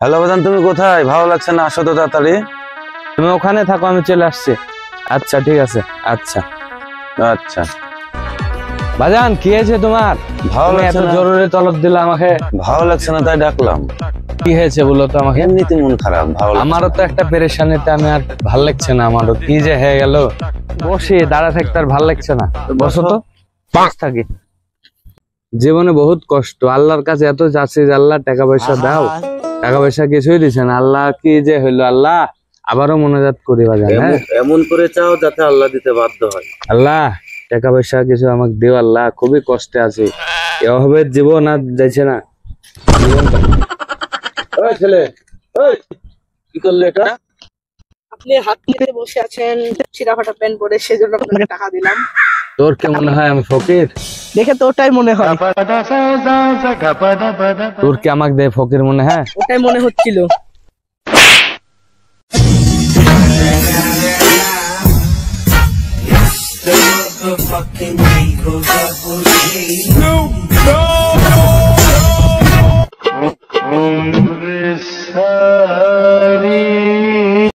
Hello বাজান, তুমি কোথায়? ভালো লাগছে না, আসো তো তাড়াতাড়ি। তুমি ওখানে থাকো, আমি চলে আসছি। আচ্ছা ঠিক আছে। আচ্ছা আচ্ছা। বাজান, কি হয়েছে তোমার? ভালো তুমি লাগছে এত না? জরুরি তলব দিলে আমাকে। ভালো লাগছে না তাই ডাকলাম। কি হয়েছে বলো তো আমাকে। এমনিতে মন খারাপ, ভালো লাগছে আমারও তো একটা পেরেশানিতে, আমি আর ভাল লাগছে না। আমারও কি যে হয়ে গেল। বসে দাঁড়া থাকতে আর ভাল লাগছে না। বসো তো, থাকি। জীবনে বহুত কষ্ট, আল্লাহর কাছে এত চাচ্ছি যে আল্লাহ টাকা পয়সা দাও, টাকা পয়সা কিছুই দিছে না। আল্লাহ কি যে হইলো, আল্লাহ আবারও মনোজাত করি বাজান। হ্যাঁ, এমন করে চাও যাতে আল্লাহ দিতে বাধ্য হয়। আল্লাহ টাকা পয়সা কিছু আমাকে দিও আল্লাহ, খুবই কষ্টে আছি। এভাবে জীবন আর যাইছে না। ওই ছেলে, ওই কি করলে এটা? আপনি হাত নিতে বসে আছেন, ছিঁড়া ফাটা প্যান্ট পরে, সেজন্য আপনাকে টাকা দিলাম। তোর কি মনে হয় আমি ফকির? দেখে তো ওটাই মনে হয়। তোর কি আমাকে দে ফকির মনে হয়? ওটাই মনে হচ্ছিল। The motherfucking Eagles double G.